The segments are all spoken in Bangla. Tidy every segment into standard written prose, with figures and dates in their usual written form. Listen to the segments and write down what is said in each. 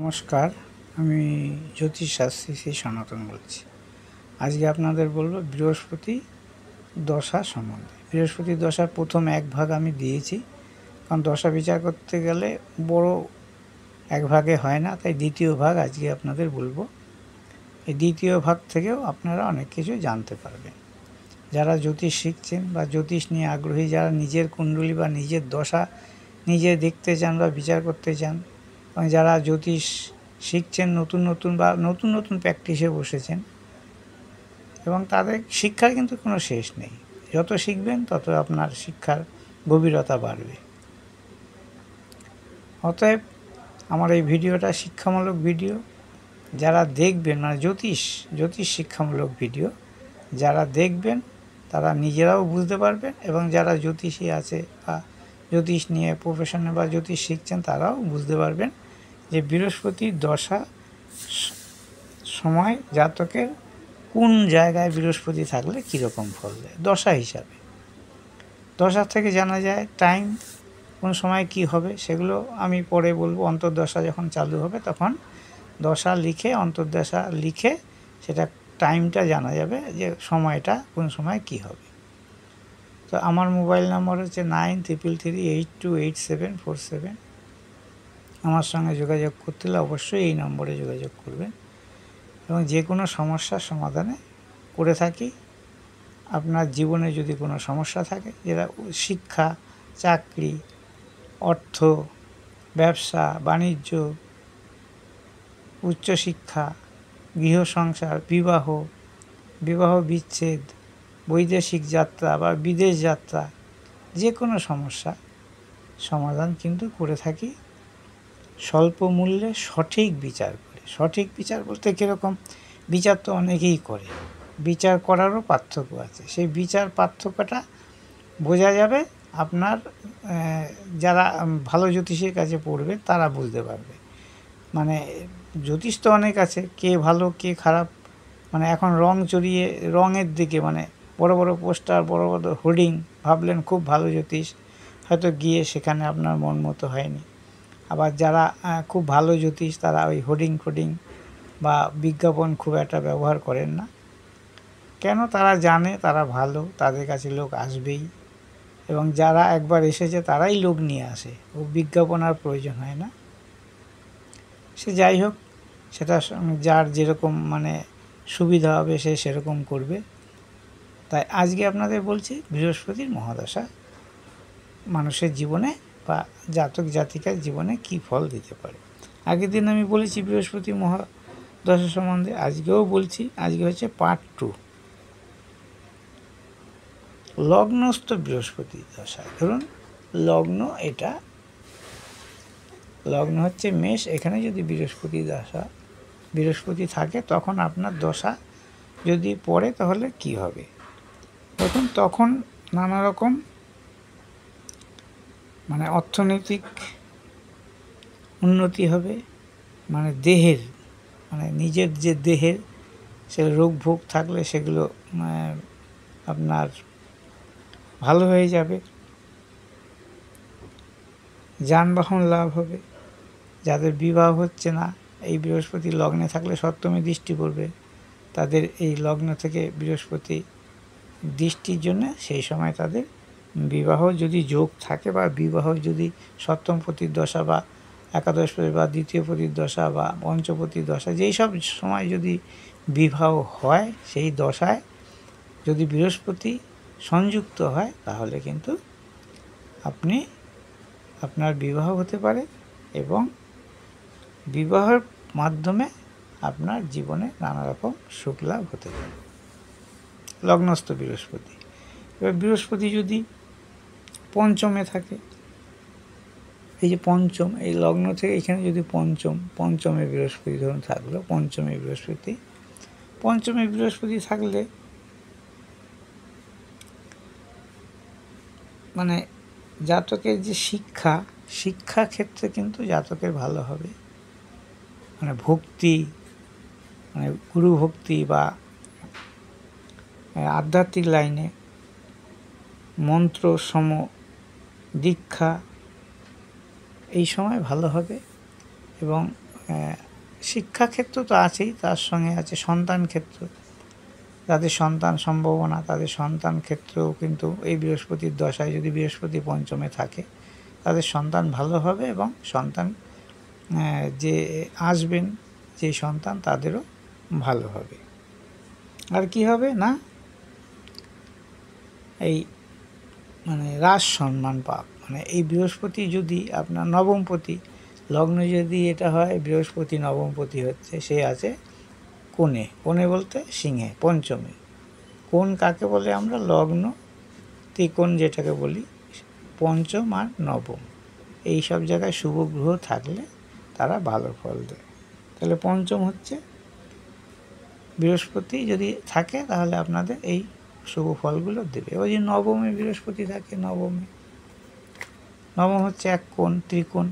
নমস্কার, আমি জ্যোতিষ শাস্ত্রী শ্রী সনাতন বলছি। আজকে আপনাদের বলবো বৃহস্পতি দশা সম্বন্ধে। বৃহস্পতি দশার প্রথম এক ভাগ আমি দিয়েছি, কারণ দশা বিচার করতে গেলে বড় এক ভাগে হয় না, তাই দ্বিতীয় ভাগ আজকে আপনাদের বলবো। এই দ্বিতীয় ভাগ থেকেও আপনারা অনেক কিছু জানতে পারবেন। যারা জ্যোতিষ শিখছেন বা জ্যোতিষ নিয়ে আগ্রহী, যারা নিজের কুণ্ডলী বা নিজের দশা নিজে দেখতে চান বা বিচার করতে চান, এবং যারা জ্যোতিষ শিখছেন নতুন প্র্যাকটিসে বসেছেন, এবং তাদের শিক্ষার কিন্তু কোনো শেষ নেই। যত শিখবেন তত আপনার শিক্ষার গভীরতা বাড়বে। অতএব আমার এই ভিডিওটা শিক্ষামূলক ভিডিও। যারা দেখবেন, মানে জ্যোতিষ শিক্ষামূলক ভিডিও যারা দেখবেন তারা নিজেরাও বুঝতে পারবেন, এবং যারা জ্যোতিষী আছে বা জ্যোতিষ নিয়ে প্রফেশনে বা জ্যোতিষ শিখছেন তারাও বুঝতে পারবেন যে বৃহস্পতির দশা সময় জাতকের কোন জায়গায় বৃহস্পতি থাকলে কীরকম ফল দেয় দশা হিসাবে। দশা থেকে জানা যায় টাইম, কোন সময় কি হবে, সেগুলো আমি পরে বলবো। অন্তর্দশা যখন চালু হবে তখন দশা লিখে, অন্তর্দশা লিখে সেটা টাইমটা জানা যাবে যে সময়টা কোন সময় কি হবে। তো আমার মোবাইল নাম্বার হচ্ছে 9333828747। আমার সঙ্গে যোগাযোগ করতে হলে অবশ্যই এই নম্বরে যোগাযোগ করবেন, এবং যে কোনো সমস্যার সমাধানে করে থাকি। আপনার জীবনে যদি কোনো সমস্যা থাকে, যেটা শিক্ষা, চাকরি, অর্থ, ব্যবসা বাণিজ্য, উচ্চশিক্ষা, গৃহ সংসার, বিবাহ বিচ্ছেদ, বৈদেশিক যাত্রা বা বিদেশ যাত্রা, যে কোনো সমস্যা সমাধান কিন্তু করে থাকি স্বল্প মূল্যে, সঠিক বিচার করে। সঠিক বিচার বলতে কীরকম? বিচার তো অনেকেই করে, বিচার করারও পার্থক্য আছে। সেই বিচার পার্থক্যটা বোঝা যাবে আপনার যারা ভালো জ্যোতিষের কাছে পড়বে তারা বুঝতে পারবে। মানে জ্যোতিষ তো অনেক আছে, কে ভালো কে খারাপ, মানে এখন রং চড়িয়ে রঙের দিকে, মানে বড় বড় পোস্টার, বড় বড় হোর্ডিং, ভাবলেন খুব ভালো জ্যোতিষ, হয়তো গিয়ে সেখানে আপনার মন মতো হয়নি। আবার যারা খুব ভালো জ্যোতিষ তারা ওই হোর্ডিং বা বিজ্ঞাপন খুব একটা ব্যবহার করেন না। কেন? তারা জানে তারা ভালো, তাদের কাছে লোক আসবেই, এবং যারা একবার এসেছে তারাই লোক নিয়ে আসে, ও বিজ্ঞাপন আর প্রয়োজন হয় না। সে যাই হোক, সেটা যার যেরকম মানে সুবিধা হবে সে সেরকম করবে। তাই আজকে আপনাদের বলছি বৃহস্পতির মহাদশা মানুষের জীবনে বা জাতক জাতিকার জীবনে কি ফল দিতে পারে। আগের দিন আমি বলেছি বৃহস্পতি মহাদশা সম্বন্ধে, আজকেও বলছি। আজকে হচ্ছে পার্ট 2, লগ্নস্থ বৃহস্পতি দশা। ধরুন লগ্ন, এটা লগ্ন হচ্ছে মেষ, এখানে যদি বৃহস্পতি থাকে তখন আপনার দশা যদি পড়ে তাহলে কি হবে? তখন নানা রকম মানে অর্থনৈতিক উন্নতি হবে, মানে দেহের, মানে নিজের যে দেহের সে রোগ ভোগ থাকলে সেগুলো আপনার ভালো হয়ে যাবে। যানবাহন লাভ হবে। যাদের বিবাহ হচ্ছে না, এই বৃহস্পতি লগ্নে থাকলে সপ্তমে দৃষ্টি পড়বে, তাদের এই লগ্ন থেকে বৃহস্পতি দৃষ্টির জন্য সেই সময় তাদের বিবাহ যদি যোগ থাকে, বা বিবাহ যদি সপ্তমপতির দশা বা একাদশপতি বা দ্বিতীয়পতির দশা বা পঞ্চপতির দশা, যেই সব সময় যদি বিবাহ হয়, সেই দশায় যদি বৃহস্পতি সংযুক্ত হয় তাহলে কিন্তু আপনার বিবাহ হতে পারে, এবং বিবাহের মাধ্যমে আপনার জীবনে নানা রকম সুখ লাভ হতে পারে। লগ্নস্থ বৃহস্পতি। এবার বৃহস্পতি যদি পঞ্চমে থাকে, এই যে পঞ্চম, এই লগ্ন থেকে এখানে যদি পঞ্চমে বৃহস্পতি ধরুন থাকলো, পঞ্চমে বৃহস্পতি থাকলে মানে জাতকের যে শিক্ষা ক্ষেত্রে কিন্তু জাতকের ভালো হবে। মানে ভক্তি, মানে গুরু ভক্তি বা আধ্যাত্মিক লাইনে মন্ত্র সম দীক্ষা এই সময় ভালো হবে, এবং শিক্ষাক্ষেত্র তো আছেই, তার সঙ্গে আছে সন্তান ক্ষেত্র। যাদের সন্তান সম্ভাবনা, তাদের সন্তান ক্ষেত্রেও কিন্তু এই বৃহস্পতির দশায় যদি বৃহস্পতি পঞ্চমে থাকে, তাদের সন্তান ভালো হবে এবং সন্তান যে আসবেন যে সন্তান তাদেরও ভালো হবে। আর কি হবে না, এই মানে রাজ সম্মান পাপ, মানে এই বৃহস্পতি যদি আপনার নবমপতি লগ্ন, যদি এটা হয় বৃহস্পতি নবমপতি হচ্ছে, সে আছে কোণে, কোণে বলতে সিংহে পঞ্চমে। কোণ কাকে বলে আমরা? লগ্ন ত্রিকোণ যেটাকে বলি, পঞ্চম আর নবম, এই সব জায়গায় শুভ গ্রহ থাকলে তারা ভালো ফল দেয়। তাহলে পঞ্চম হচ্ছে বৃহস্পতি যদি থাকে তাহলে আপনাদের এই শুভ ফলগুলো দেবে। ওই যে নবমে বৃহস্পতি থাকে, নবম হচ্ছে এক কোণ, ত্রিকোণ।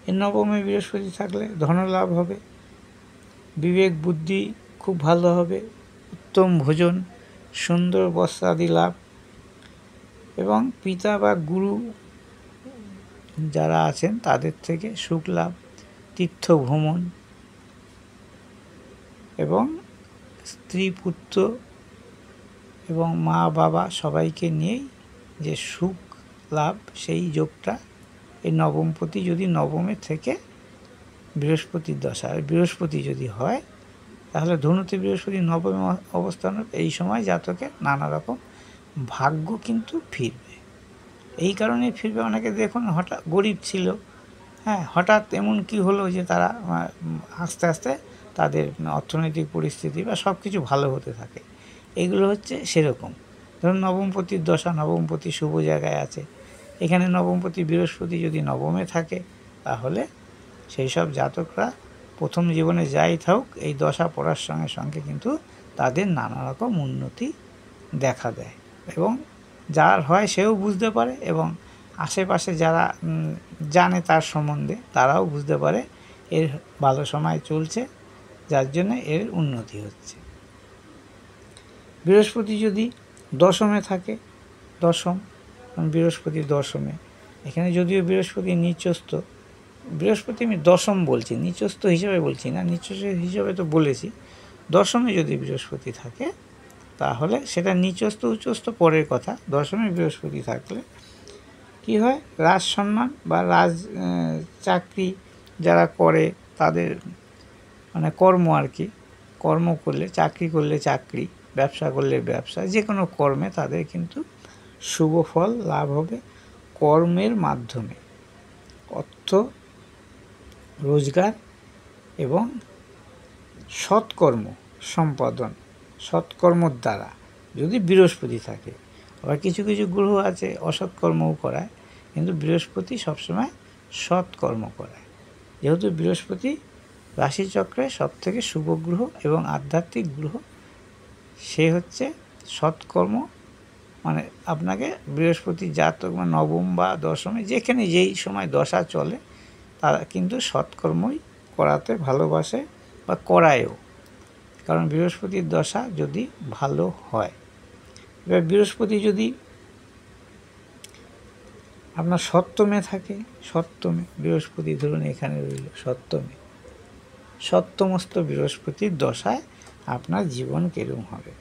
এই নবমে বৃহস্পতি থাকলে ধনলাভ হবে, বিবেক বুদ্ধি খুব ভালো হবে, উত্তম ভোজন, সুন্দর বস্ত্রাদি লাভ, এবং পিতা বা গুরু যারা আছেন তাদের থেকে সুখ লাভ, তীর্থ ভ্রমণ, এবং স্ত্রী পুত্র এবং মা বাবা সবাইকে নিয়েই যে সুখ লাভ, সেই যোগটা এই নবমপতি যদি নবমে থেকে বৃহস্পতির দশা, আর বৃহস্পতি যদি হয় তাহলে ধনুতে বৃহস্পতি নবমে অবস্থান, এই সময় জাতকের নানা রকম ভাগ্য কিন্তু ফিরবে। এই কারণে ফিরবে, অনেকে দেখুন হঠাৎ গরিব ছিল, হ্যাঁ, হঠাৎ এমন কি হলো যে তারা আস্তে আস্তে তাদের অর্থনৈতিক পরিস্থিতি বা সব কিছু ভালো হতে থাকে। এগুলো হচ্ছে সেরকম। ধরুন নবমপতির দশা, নবমপতি শুভ জায়গায় আছে, এখানে নবমপতি বৃহস্পতি যদি নবমে থাকে তাহলে সেই সব জাতকরা প্রথম জীবনে যাই থাকুক, এই দশা পড়ার সঙ্গে সঙ্গে কিন্তু তাদের নানা রকম উন্নতি দেখা দেয়, এবং যার হয় সেও বুঝতে পারে, এবং আশেপাশে যারা জানে তার সম্বন্ধে তারাও বুঝতে পারে এর ভালো সময় চলছে, যার জন্য এর উন্নতি হচ্ছে। বৃহস্পতি যদি দশমে থাকে, দশম বৃহস্পতি দশমে, এখানে যদিও বৃহস্পতি নিচস্থ, বৃহস্পতি আমি দশম বলছি, নিচস্থ হিসাবে বলছি না, নিচস্থ হিসাবে তো বলেছি। দশমে যদি বৃহস্পতি থাকে তাহলে সেটা নিচস্থ উচ্চস্থ পরের কথা, দশমে বৃহস্পতি থাকলে কি হয়, রাজ সম্মান বা রাজ চাকরি যারা করে তাদের মানে কর্ম আর কি, কর্ম করলে, চাকরি করলে চাকরি, ব্যবসা করলে ব্যবসা, যে কোনো কর্মে তাদের কিন্তু শুভ ফল লাভ হবে কর্মের মাধ্যমে, অর্থ রোজগার এবং সৎকর্ম সম্পাদন, সৎকর্মর দ্বারা যদি বৃহস্পতি থাকে। আবার কিছু কিছু গ্রহ আছে অসৎকর্মও করায়, কিন্তু বৃহস্পতি সবসময় সৎকর্ম করায়। যেহেতু বৃহস্পতি রাশিচক্রে সবথেকে শুভ গ্রহ এবং আধ্যাত্মিক গ্রহ, সে হচ্ছে সৎকর্ম, মানে আপনাকে বৃহস্পতি জাতক বা নবম বা দশমে যেখানে যেই সময় দশা চলে তারা কিন্তু সৎকর্মই করাতে ভালোবাসে বা করায়ও, কারণ বৃহস্পতির দশা যদি ভালো হয়। এবার বৃহস্পতি যদি আপনার সপ্তমে থাকে, সপ্তমে বৃহস্পতি ধরুন এখানে রইল সপ্তমে, সপ্তমস্ত বৃহস্পতির দশায় আপনার জীবন কেরম হবে,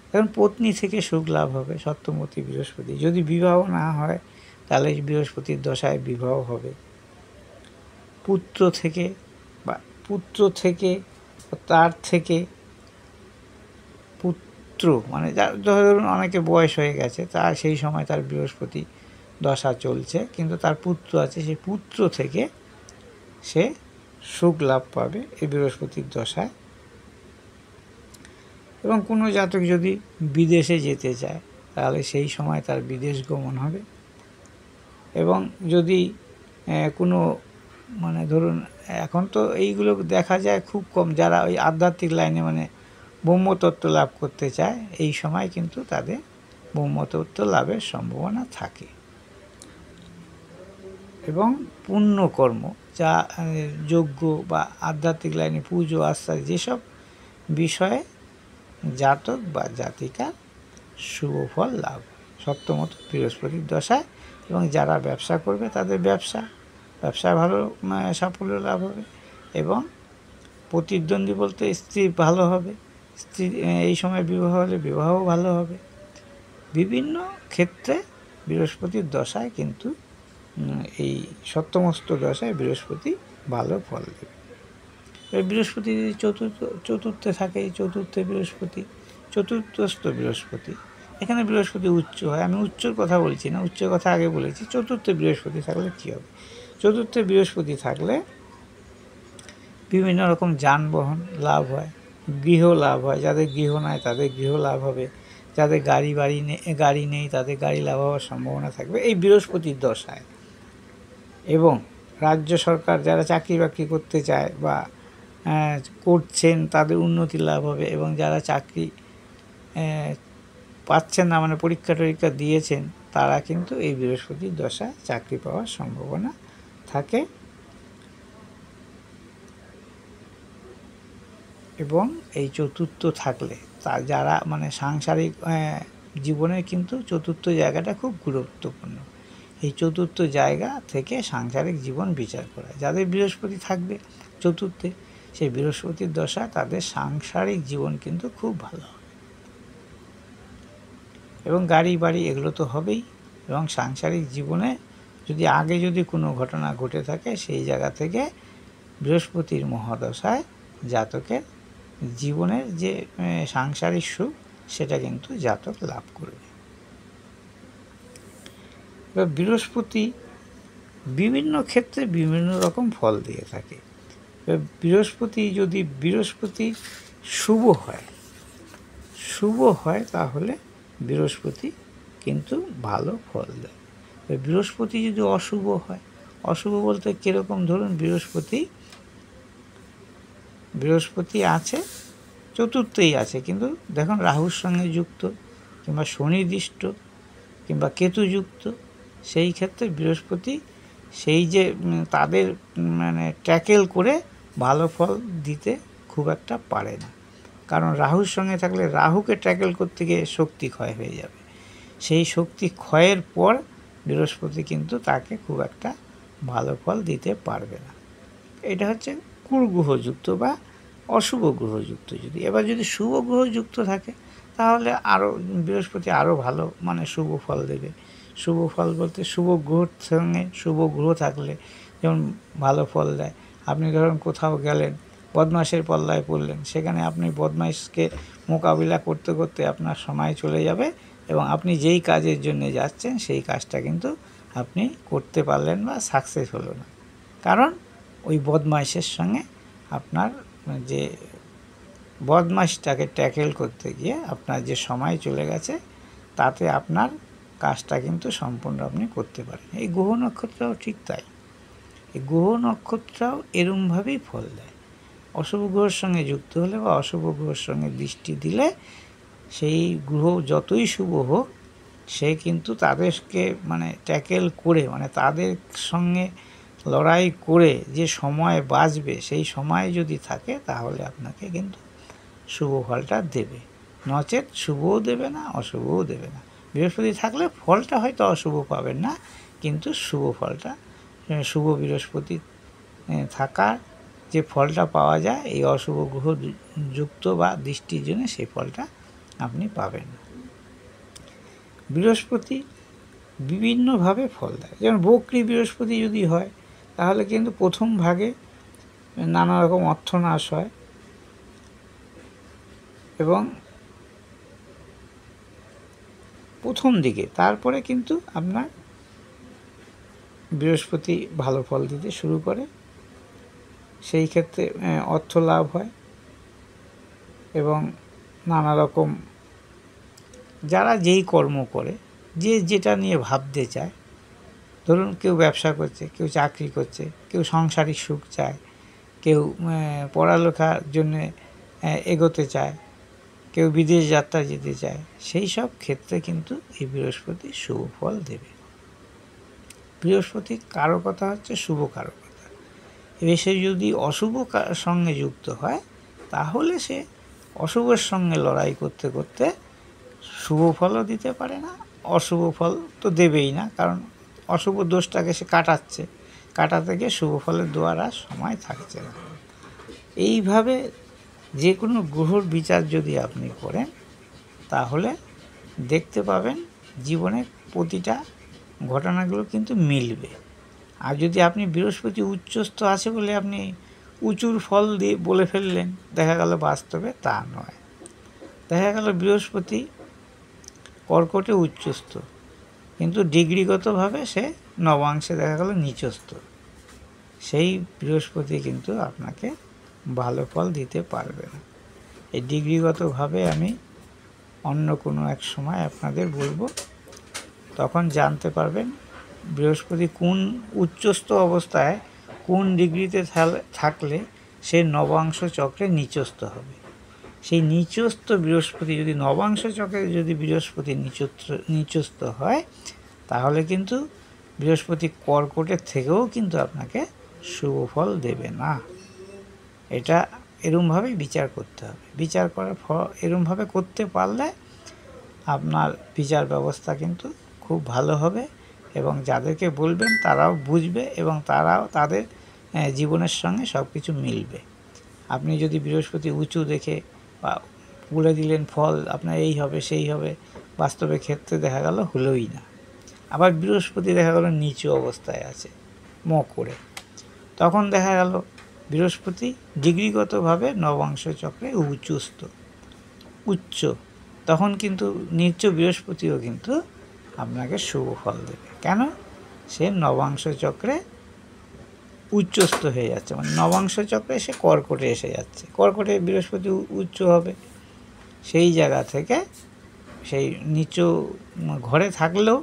কারণ পত্নী থেকে সুখ লাভ হবে সপ্তমপতি বৃহস্পতি। যদি বিবাহ না হয় তাহলে বৃহস্পতির দশায় বিবাহ হবে, পুত্র থেকে বা পুত্র থেকে, তার থেকে পুত্র, মানে ধরুন অনেকে বয়স হয়ে গেছে, তার সেই সময় তার বৃহস্পতি দশা চলছে, কিন্তু তার পুত্র আছে, সেই পুত্র থেকে সে সুখ লাভ পাবে এই বৃহস্পতির দশায়। এবং কোনো জাতক যদি বিদেশে যেতে চায় তাহলে সেই সময় তার বিদেশ গমন হবে। এবং যদি কোনো মানে ধরুন এখন তো এইগুলো দেখা যায় খুব কম, যারা ওই আধ্যাত্মিক লাইনে মানে ব্রহ্মতত্ত্ব লাভ করতে চায়, এই সময় কিন্তু তাদের ব্রহ্মতত্ত্ব লাভের সম্ভাবনা থাকে। এবং পুণ্যকর্ম যা যজ্ঞ বা আধ্যাত্মিক লাইনে পুজো আশ্রয়, যেসব বিষয়ে জাতক বা জাতিকার শুভ ফল লাভ সপ্তমত বৃহস্পতির দশায়। এবং যারা ব্যবসা করবে তাদের ব্যবসায় ভালো সাফল্য লাভ হবে, এবং প্রতিদ্বন্দ্বী বলতে স্ত্রী ভালো হবে, স্ত্রী এই সময় বিবাহ হলে বিবাহও ভালো হবে। বিভিন্ন ক্ষেত্রে বৃহস্পতির দশায় কিন্তু এই সপ্তমস্ত দশায় বৃহস্পতি ভালো ফল দেবে। বৃহস্পতি যদি চতুর্থে থাকে, চতুর্থে বৃহস্পতি, চতুর্থস্থ বৃহস্পতি, এখানে বৃহস্পতি উচ্চ হয়। আমি উচ্চর কথা বলছি না, উচ্চর কথা আগে বলেছি। চতুর্থে বৃহস্পতি থাকলে কী হবে? চতুর্থে বৃহস্পতি থাকলে বিভিন্ন রকম যানবাহন লাভ হয়, গৃহ লাভ হয়। যাদের গৃহ নাই তাদের গৃহ লাভ হবে, যাদের গাড়ি নেই তাদের গাড়ি লাভ হওয়ার সম্ভাবনা থাকবে এই বৃহস্পতির দশায়। এবং রাজ্য সরকার যারা চাকরি বাকরি করতে চায় বা করছেন তাদের উন্নতি লাভ হবে, এবং যারা চাকরি পাচ্ছেন না, মানে পরীক্ষা টরীক্ষা দিয়েছেন, তারা কিন্তু এই বৃহস্পতির দশায় চাকরি পাওয়ার সম্ভাবনা থাকে। এবং এই চতুর্থ থাকলে যারা মানে সাংসারিক জীবনের কিন্তু চতুর্থ জায়গাটা খুব গুরুত্বপূর্ণ। এই চতুর্থ জায়গা থেকে সাংসারিক জীবন বিচার করা। যাদের বৃহস্পতি থাকবে চতুর্থে, সেই বৃহস্পতির দশা তাদের সাংসারিক জীবন কিন্তু খুব ভালো হবে, এবং গাড়ি বাড়ি এগুলো তো হবেই। এবং সাংসারিক জীবনে যদি কোনো ঘটনা ঘটে থাকে, সেই জায়গা থেকে বৃহস্পতির মহাদশায় জাতকের জীবনের যে সাংসারিক সুখ সেটা কিন্তু জাতক লাভ করবে। এবার বৃহস্পতি বিভিন্ন ক্ষেত্রে বিভিন্ন রকম ফল দিয়ে থাকে। বৃহস্পতি শুভ হয় তাহলে বৃহস্পতি কিন্তু ভালো ফল দেয়। বৃহস্পতি যদি অশুভ বলতে কীরকম? ধরুন বৃহস্পতি আছে চতুর্থেই আছে, কিন্তু দেখুন রাহুর সঙ্গে যুক্ত, কিংবা শনিদৃষ্ট, কিংবা কেতুযুক্ত। সেই ক্ষেত্রে বৃহস্পতি সেই যে তাদের মানে ট্যাকেল করে ভালো ফল দিতে খুব একটা পারে না। কারণ রাহুর সঙ্গে থাকলে রাহুকে ট্যাকেল করতে গিয়ে শক্তি ক্ষয় হয়ে যাবে। সেই শক্তি ক্ষয়ের পর বৃহস্পতি কিন্তু তাকে খুব একটা ভালো ফল দিতে পারবে না। এটা হচ্ছে কুগ্রহযুক্ত বা অশুভ গ্রহযুক্ত। এবার যদি শুভ গ্রহযুক্ত থাকে তাহলে আরও বৃহস্পতি আরও ভালো মানে শুভ ফল দেবে। শুভ ফল বলতে শুভ গ্রহর সঙ্গে শুভ গ্রহ থাকলে যেমন ভালো ফল দেয়। আপনি ধরুন কোথাও গেলেন, বদমাইশের পল্লায় পড়লেন, সেখানে আপনি বদমাইশকে মোকাবিলা করতে করতে আপনার সময় চলে যাবে, এবং আপনি যেই কাজের জন্য যাচ্ছেন সেই কাজটা কিন্তু আপনি করতে পারলেন বা সাকসেস হলো না। কারণ ওই বদমাইশের সঙ্গে আপনার যে বদমাইশটাকে ট্যাকেল করতে গিয়ে আপনার যে সময় চলে গেছে, তাতে আপনার কাজটা কিন্তু সম্পূর্ণ আপনি করতে পারেন। এই গ্রহ নক্ষত্রও ঠিক তাই। এই গ্রহ নক্ষত্রও এরমভাবেই ফল দেয়। অশুভ গ্রহের সঙ্গে যুক্ত হলে বা অশুভ গ্রহের সঙ্গে দৃষ্টি দিলে সেই গ্রহ যতই শুভ হোক, সে কিন্তু তাদেরকে মানে ট্যাকেল করে, মানে তাদের সঙ্গে লড়াই করে যে সময় বাঁচবে, সেই সময় যদি থাকে তাহলে আপনাকে কিন্তু শুভ ফলটা দেবে, নচেত শুভও দেবে না, অশুভও দেবে না। বৃহস্পতি থাকলে ফলটা হয়তো অশুভ পাবেন না, কিন্তু শুভ ফলটা, শুভ বৃহস্পতি থাকার যে ফলটা পাওয়া যায় এই অশুভ গ্রহ যুক্ত বা দৃষ্টির জন্য, সেই ফলটা আপনি পাবেন না। বৃহস্পতি বিভিন্নভাবে ফল দেয়। যেমন বক্রী বৃহস্পতি যদি হয় তাহলে কিন্তু প্রথম ভাগে নানা রকম অর্থনাশ হয়, এবং প্রথম দিকে, তারপরে কিন্তু আপনার বৃহস্পতি ভালো ফল দিতে শুরু করে। সেই ক্ষেত্রে অর্থ লাভ হয়, এবং নানা রকম যারা যেই কর্ম করে, যে যেটা নিয়ে ভাবতে চায়, ধরুন কেউ ব্যবসা করছে, কেউ চাকরি করছে, কেউ সাংসারিক সুখ চায়, কেউ পড়ালেখার জন্যে এগোতে চায়, কেউ বিদেশ যাত্রা যেতে চায়, সেই সব ক্ষেত্রে কিন্তু এই বৃহস্পতি শুভ ফল দেবে। বৃহস্পতির কারকতা হচ্ছে শুভ কারকতা। এবার সে যদি অশুভ সঙ্গে যুক্ত হয় তাহলে সে অশুভের সঙ্গে লড়াই করতে করতে শুভ ফলও দিতে পারে না, অশুভ ফল তো দেবেই না, কারণ অশুভ দোষটাকে সে কাটাতে গিয়ে শুভ ফলের দেওয়ার আর সময় থাকছে না। এইভাবে যে কোনো গ্রহর বিচার যদি আপনি করেন তাহলে দেখতে পাবেন জীবনের প্রতিটা ঘটনাগুলো কিন্তু মিলবে। আর যদি আপনি বৃহস্পতি উচ্চস্থ আছে বলে আপনি উঁচুর ফল দিয়ে বলে ফেললেন, দেখা গেল বাস্তবে তা নয়। দেখা গেল বৃহস্পতি কর্কটে উচ্চস্থ, কিন্তু ডিগ্রিগতভাবে সে নবাংশে দেখা গেল নিচস্থ। সেই বৃহস্পতি কিন্তু আপনাকে ভালো ফল দিতে পারবে না। এই ডিগ্রিগতভাবে আমি অন্য কোনো এক সময় আপনাদের বলবো, তখন জানতে পারবেন বৃহস্পতি কোন উচ্চস্থ অবস্থায় কোন ডিগ্রিতে থাকলে সে নবাংশ চক্রে নিচস্থ হবে। সেই নিচস্থ বৃহস্পতি যদি নবাংশ চক্রে যদি বৃহস্পতি নিচস্থ হয় তাহলে কিন্তু বৃহস্পতি কর্কটের থেকেও কিন্তু আপনাকে শুভ ফল দেবে না। এটা এরমভাবেই বিচার করতে হবে। বিচার করার এরমভাবে করতে পারলে আপনার বিচার ব্যবস্থা কিন্তু খুব ভালো হবে এবং যাদেরকে বলবেন তারাও বুঝবে এবং তারাও তাদের জীবনের সঙ্গে সব কিছু মিলবে। আপনি যদি বৃহস্পতি উঁচু দেখে বা বলে দিলেন ফল আপনার এই হবে সেই হবে, বাস্তবে ক্ষেত্রে দেখা গেল হলোই না। আবার বৃহস্পতি দেখা গেল নিচু অবস্থায় আছে মকরে, তখন দেখা গেল বৃহস্পতি ডিগ্রিগতভাবে নবাংশ চক্রে উচ্চ, তখন কিন্তু নিচ বৃহস্পতিও কিন্তু আপনাকে শুভ ফল দেবে। কেন? সে নবাংশ চক্রে উচ্চস্থ হয়ে যাচ্ছে, মানে নবাংশ চক্রে সে কর্কটে এসে যাচ্ছে। কর্কটে বৃহস্পতি উচ্চ হবে, সেই জায়গা থেকে সেই নিচু ঘরে থাকলেও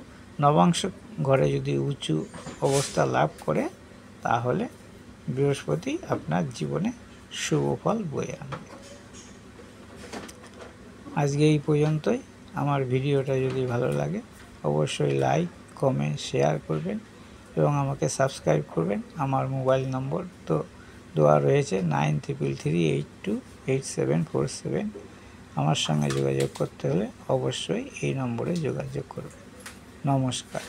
নবাংশ ঘরে যদি উঁচু অবস্থা লাভ করে তাহলে বৃহস্পতি আপনার জীবনে শুভ ফল বয়ে আনবে। আজকে এই পর্যন্তই। আমার ভিডিওটা যদি ভালো লাগে অবশ্যই লাইক, কমেন্ট, শেয়ার করবেন এবং আমাকে সাবস্ক্রাইব করবেন। আমার মোবাইল নম্বর তো দেওয়া রয়েছে 9333828747। আমার সঙ্গে যোগাযোগ করতে হলে অবশ্যই এই নম্বরে যোগাযোগ করবেন। নমস্কার।